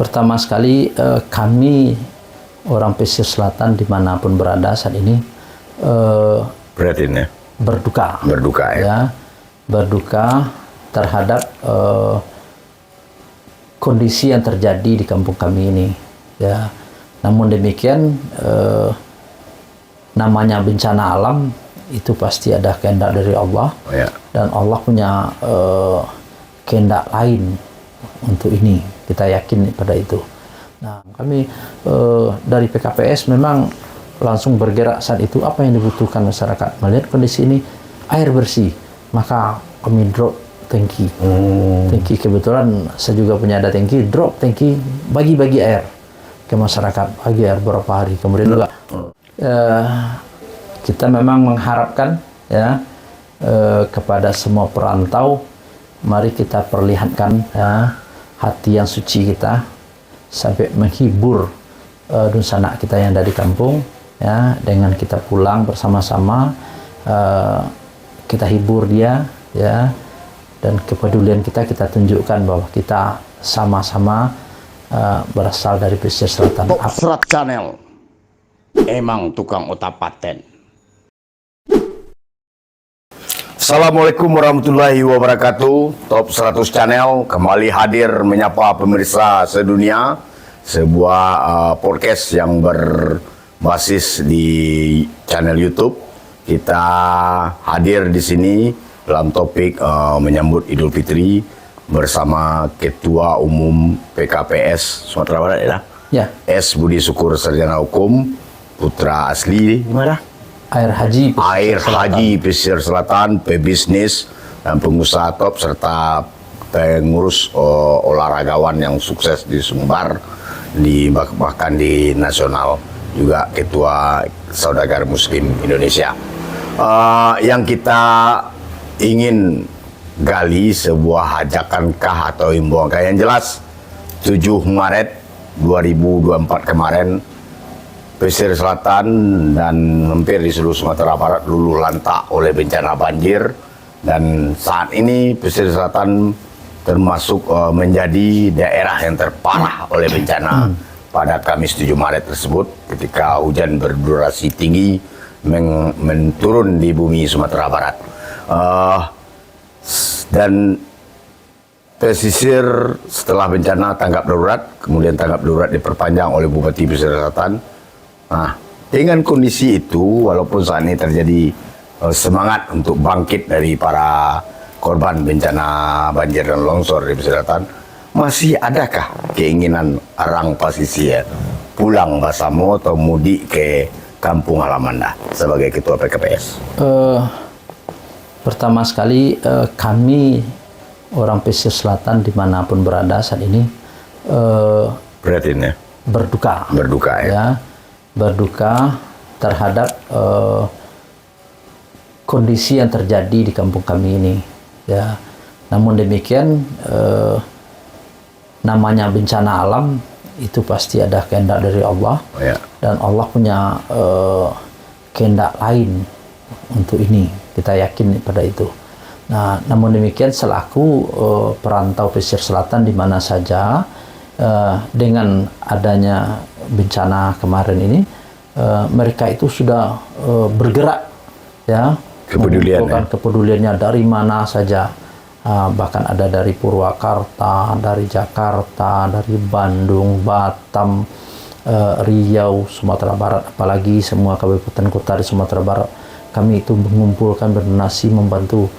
Pertama sekali kami orang pesisir selatan dimanapun berada saat ini Prihatin ya? berduka. Berduka ya? Berduka terhadap kondisi yang terjadi di kampung kami ini. Ya, namun demikian namanya bencana alam itu pasti ada kehendak dari Allah. Oh, ya. Dan Allah punya kehendak lain untuk ini, kita yakin pada itu. Nah, kami dari PKPS memang langsung bergerak saat itu. Apa yang dibutuhkan masyarakat melihat kondisi ini, air bersih, maka kami drop tangki. Tangki, kebetulan saya juga punya ada tangki, drop tangki, bagi-bagi air ke masyarakat, bagi air beberapa hari. Kemudian juga kita memang mengharapkan ya kepada semua perantau, mari kita perlihatkan ya hati yang suci kita sampai menghibur dunsana kita yang dari kampung ya, dengan kita pulang bersama-sama, kita hibur dia ya, dan kepedulian kita tunjukkan bahwa kita sama-sama berasal dari pesisir selatan. Top Serat Channel emang tukang otak paten. Assalamualaikum warahmatullahi wabarakatuh. Top 100 Channel kembali hadir menyapa pemirsa sedunia. Sebuah podcast yang berbasis di channel YouTube. Kita hadir di sini dalam topik menyambut Idul Fitri bersama Ketua Umum PKPS Sumatera Barat Ya. S. Budi Syukur Sarjana Hukum, putra asli mana? Air Haji Pesisir Selatan, pebisnis dan pengusaha top serta pengurus olahragawan yang sukses di Sumbar, bahkan di nasional, juga ketua Saudagar Muslim Indonesia. Yang kita ingin gali sebuah hajakankah atau himbauankah yang jelas. 7 Maret 2024 kemarin, pesisir selatan dan hampir di seluruh Sumatera Barat luluh lantak oleh bencana banjir, dan saat ini pesisir selatan termasuk menjadi daerah yang terparah oleh bencana pada Kamis 7 Maret tersebut, ketika hujan berdurasi tinggi menurun di bumi Sumatera Barat. Dan pesisir setelah bencana tanggap darurat, kemudian tanggap darurat diperpanjang oleh Bupati Pesisir Selatan. Nah, dengan kondisi itu, walaupun saat ini terjadi semangat untuk bangkit dari para korban bencana banjir dan longsor di pesisir selatan, masih adakah keinginan orang pesisir pulang Basamo atau mudik ke kampung halaman dah sebagai ketua PKPS? Pertama sekali kami orang pesisir selatan dimanapun berada saat ini Prihatin ya? berduka. Berduka ya? Berduka terhadap kondisi yang terjadi di kampung kami ini ya. Namun demikian namanya bencana alam itu pasti ada kehendak dari Allah. Oh, ya. Dan Allah punya kehendak lain untuk ini, kita yakin pada itu. Nah, namun demikian selaku perantau pesisir selatan di mana saja, dengan adanya bencana kemarin ini, mereka itu sudah bergerak ya, kepeduliannya dari mana saja, bahkan ada dari Purwakarta, dari Jakarta, dari Bandung, Batam, Riau, Sumatera Barat, apalagi semua kabupaten kota di Sumatera Barat. Kami itu mengumpulkan, berdonasi, membantu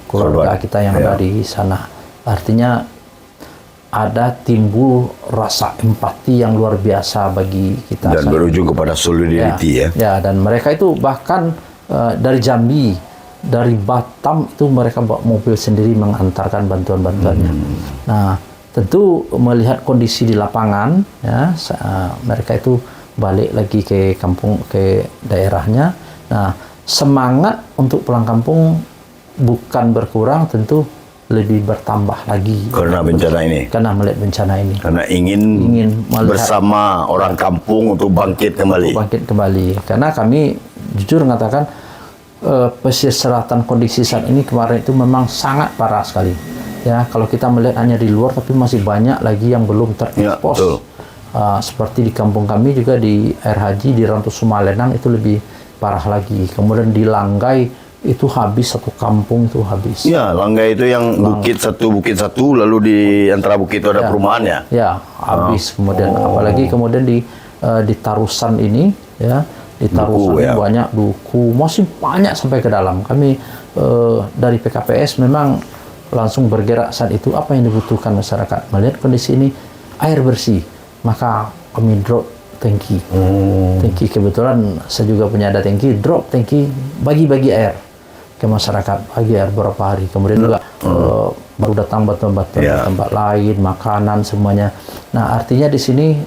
keluarga kita yang ada di sana. Artinya ada timbul rasa empati yang luar biasa bagi kita. Dan berujung kepada solidarity ya. Ya, dan mereka itu bahkan dari Jambi, dari Batam itu mereka bawa mobil sendiri mengantarkan bantuan-bantuannya. Nah, tentu melihat kondisi di lapangan, ya, mereka itu balik lagi ke kampung, ke daerahnya. Nah, semangat untuk pulang kampung bukan berkurang, tentu lebih bertambah lagi karena bencana ini. Karena melihat bencana ini. Karena ingin bersama orang kampung untuk bangkit kembali. Karena kami jujur mengatakan pesisir selatan kondisi saat ini kemarin itu memang sangat parah sekali. Ya, kalau kita melihat hanya di luar, tapi masih banyak lagi yang belum Ya, terekspos. betul. Seperti di kampung kami juga di Air Haji di Rantu Sumalenang itu lebih parah lagi. Kemudian di Langgai itu habis, satu kampung itu habis. Ya, Langgai itu yang bukit satu, lalu di antara bukit itu ada perumahan ya. Ya, habis. Kemudian apalagi kemudian di Tarusan ini, ya, di Tarusan Duku, ya. banyak duku, masih banyak sampai ke dalam. Kami dari PKPS memang langsung bergerak saat itu, apa yang dibutuhkan masyarakat. Melihat kondisi ini, air bersih, maka kami drop tangki. Tangki, kebetulan saya juga punya ada tangki, drop tangki, bagi-bagi air ke masyarakat, bagi air beberapa hari. Kemudian juga baru datang bantuan-bantuan di tempat lain, makanan, semuanya. Nah, artinya di sini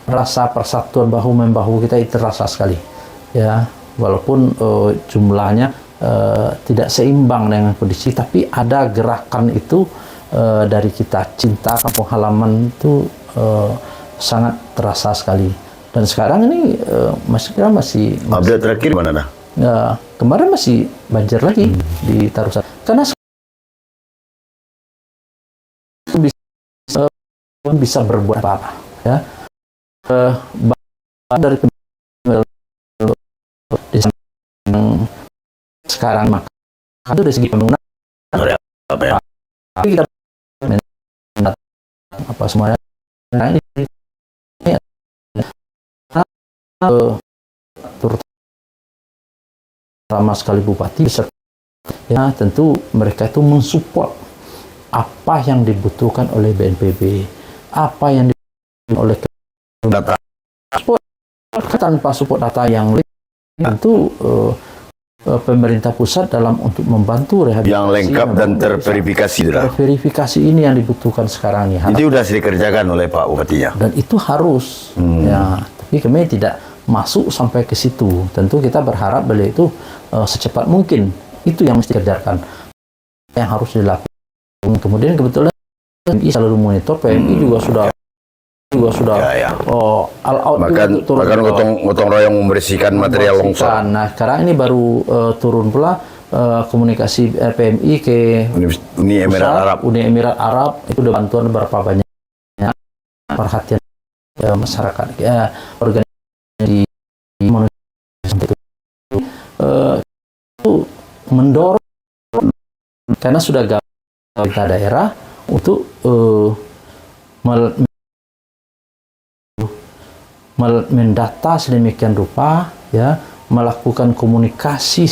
rasa persatuan bahu-membahu kita itu terasa sekali. Ya, walaupun jumlahnya tidak seimbang dengan kondisi, tapi ada gerakan itu dari kita, cinta kampung halaman itu sangat terasa sekali. Dan sekarang ini masih Update terakhir mana dah? kemarin masih banjir lagi di Tarusan, karena bisa berbuat apa-apa, ya. Dari sekarang maka itu dari segi pembangunan Apa ya? tapi kita apa semuanya. Nah, ini terutama sekali bupati besar, ya, tentu mereka itu mensupport apa yang dibutuhkan oleh BNPB, apa yang dibutuhkan oleh Data. tanpa support data yang tentu pemerintah pusat dalam untuk membantu rehabilitasi Yang lengkap dan terverifikasi dah. verifikasi ini yang dibutuhkan sekarang nih. Itu sudah dikerjakan oleh Pak Bupatinya. Dan itu harus, ya, tapi kami tidak masuk sampai ke situ. Tentu kita berharap beliau itu secepat mungkin, itu yang mesti dikerjakan, yang harus dilakukan. Kemudian kebetulan PMI selalu monitor, PMI juga sudah all out Bahkan gotong royong membersihkan material longsor. Nah, sekarang ini baru turun pula komunikasi PMI ke Uni Emirat Arab. Uni Emirat Arab, itu udah bantuan berapa banyak perhatian masyarakat, ya, organisasi itu mendorong, karena sudah kita daerah untuk mendata sedemikian rupa, ya, melakukan komunikasi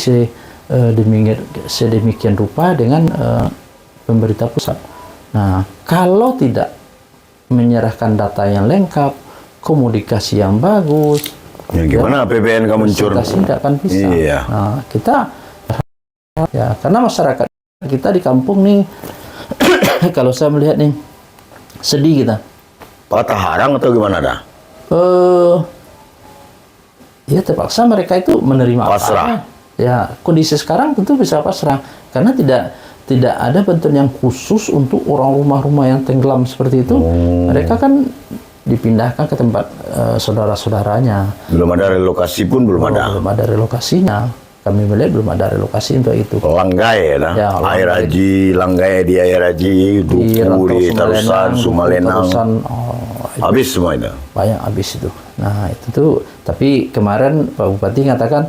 sedemikian rupa dengan pemerintah pusat. Nah, kalau tidak menyerahkan data yang lengkap, komunikasi yang bagus, Ya, gimana PBN kamu muncul? tidak akan bisa. Iya. Nah, kita, ya, karena masyarakat kita di kampung nih, kalau saya melihat nih, sedih kita. Patah harang atau gimana dah? Ya terpaksa mereka itu menerima Pasrah. Ya, kondisi sekarang tentu bisa pasrah karena tidak ada bantuan yang khusus untuk orang rumah-rumah yang tenggelam seperti itu. Mereka kan dipindahkan ke tempat saudara-saudaranya. Belum ada relokasi pun belum ada. Belum ada relokasinya. Kami melihat belum ada relokasi untuk itu. Langgai ya, Ya, Air Langgai. Haji, Langgai di Air Haji, Duku di Tarusan, Sumalenang. Habis semua itu. Banyak habis itu. Nah, itu tuh, tapi kemarin Pak Bupati mengatakan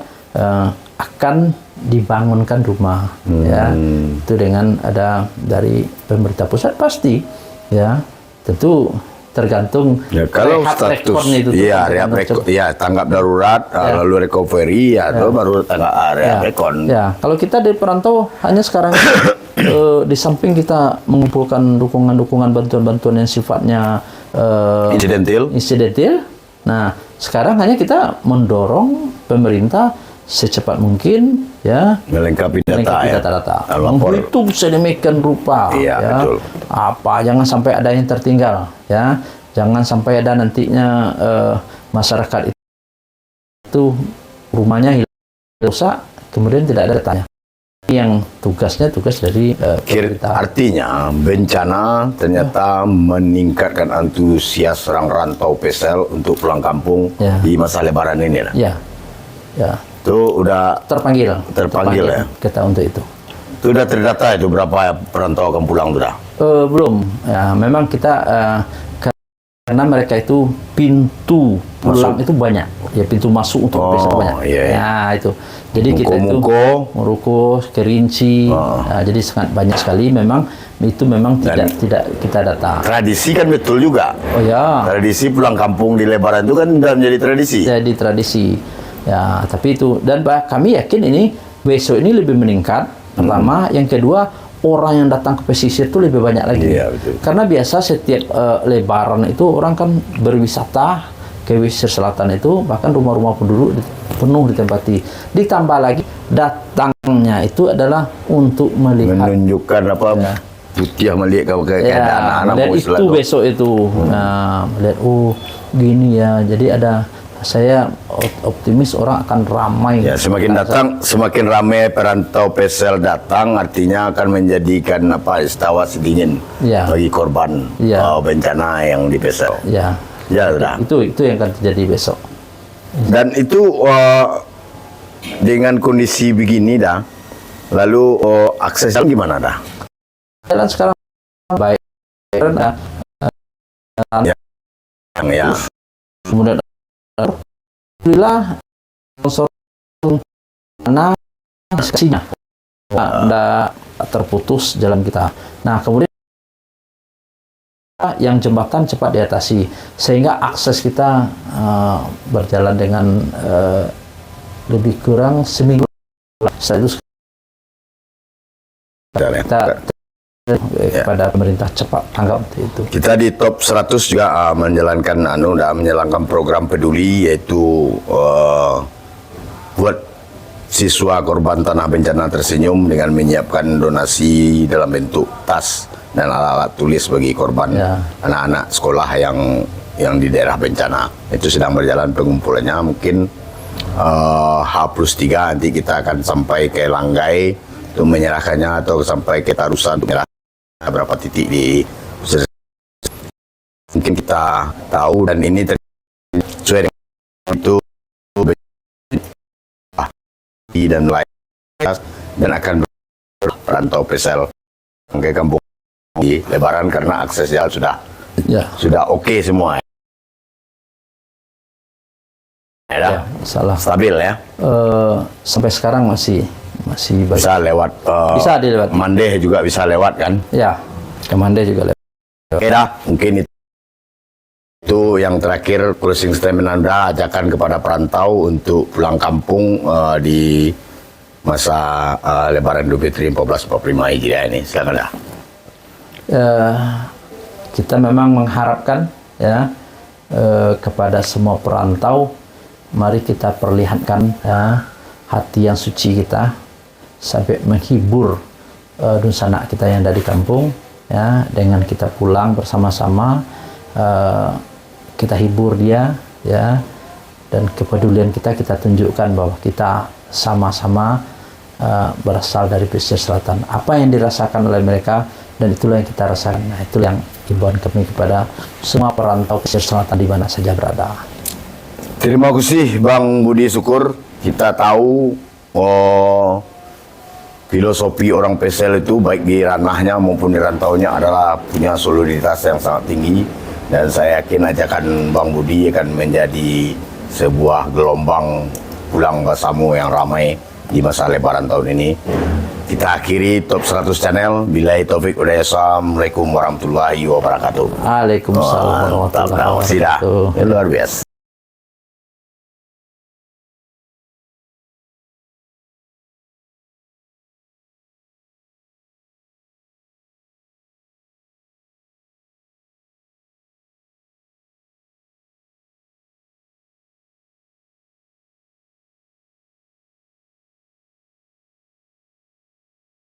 akan dibangunkan rumah, ya, itu dengan ada dari pemerintah pusat pasti, ya, tentu tergantung Ya, kalau rehab status, rekornya itu tuh, iya, tergantung coba. ya, tanggap darurat, lalu recovery, ya, itu baru tanggap rehab rekon. Ya, kalau kita di perantau hanya sekarang di samping kita mengumpulkan dukungan-dukungan bantuan-bantuan yang sifatnya insidentil. Nah, sekarang hanya kita mendorong pemerintah secepat mungkin, ya, Melengkapi melengkapi data, data-data, lapor. menghitung sedemikian rupa, Iya, ya, betul. apa, jangan sampai ada yang tertinggal, ya, jangan sampai ada nantinya masyarakat itu rumahnya hilang, rusak, kemudian tidak ada datanya. Yang tugas dari pemerintah. Artinya bencana ternyata meningkatkan antusias orang rantau PSL untuk pulang kampung di masa Lebaran ini. Ya, ya. Itu udah Terpanggil ya. kita untuk itu. Sudah terdata itu berapa perantau akan pulang sudah? Belum. Ya, memang kita karena mereka itu pintu pulang itu banyak. Ya, pintu masuk untuk bisa banyak. Iya, iya. Ya, itu. Jadi kita itu Muruko, Kerinci. Jadi sangat banyak sekali. Memang itu memang tidak kita data. Tradisi kan betul juga. Oh ya. Tradisi pulang kampung di Lebaran itu kan sudah menjadi tradisi. Jadi tradisi. Ya, tapi itu dan kami yakin ini besok ini lebih meningkat. Pertama, yang kedua orang yang datang ke pesisir itu lebih banyak lagi. Iya, betul. Karena biasa setiap Lebaran itu orang kan berwisata ke pesisir selatan itu, bahkan rumah-rumah penduduk penuh ditempati. Ditambah lagi datangnya itu adalah untuk melihat, menunjukkan apa putih melihat keadaan anak-anak melihat itu besok itu. Nah, melihat gini ya. Jadi saya optimis orang akan ramai. Ya, semakin datang, semakin ramai perantau PSL datang, artinya akan menjadikan istawa sedingin bagi korban bencana yang di PSL. Ya, sudah. Itu yang akan terjadi besok. Dan itu dengan kondisi begini dah, lalu akses jalan gimana dah? Jalan sekarang baik. Ya. Kemudian alhamdulillah mana kasihnya tidak terputus jalan kita. Nah, kemudian yang jembatan cepat diatasi sehingga akses kita berjalan dengan lebih kurang seminggu. Setelah itu kita kepada pemerintah cepat tanggap itu. Kita di top 100 juga menjalankan program peduli, yaitu buat siswa korban tanah bencana tersenyum dengan menyiapkan donasi dalam bentuk tas dan alat-alat tulis bagi korban anak-anak sekolah yang di daerah bencana. Itu sedang berjalan pengumpulannya. Mungkin H+3 nanti kita akan sampai ke Langgai untuk menyerahkannya, atau sampai ke Tarusan untuk menyerahkan berapa titik di mungkin kita tahu, dan ini sesuai dengan itu dan lain, dan akan perantau PSL ke kampung di Lebaran karena akses jalan sudah oke semua. Salah. Stabil ya. Sampai sekarang masih baik. Bisa lewat. Bisa dilewat. Mandeh juga bisa lewat kan? Ya, ke Mandeh juga lewat. Oke dah, mungkin itu yang terakhir closing statement Anda, ajakan kepada perantau untuk pulang kampung di masa Lebaran Idul Fitri 1445 Hijriah ini. Silakan dah. Kita memang mengharapkan kepada semua perantau, mari kita perlihatkan hati yang suci kita sampai menghibur sanak kita yang dari kampung, dengan kita pulang bersama-sama, kita hibur dia, dan kepedulian kita tunjukkan bahwa kita sama-sama berasal dari pesisir selatan. Apa yang dirasakan oleh mereka, dan itulah yang kita rasakan. Nah, itu yang himbauan kami kepada semua perantau pesisir selatan di mana saja berada. Terima kasih Bang Budi Syukur. Kita tahu filosofi orang PSL itu baik di ranahnya maupun di rantaunya adalah punya soliditas yang sangat tinggi, dan saya yakin ajakan Bang Budi akan menjadi sebuah gelombang pulang bersama yang ramai di masa Lebaran tahun ini. Kita akhiri top 100 channel. Billahi taufik hidayah. Assalamualaikum warahmatullahi wabarakatuh. Waalaikumsalam warahmatullahi wabarakatuh. Luar biasa.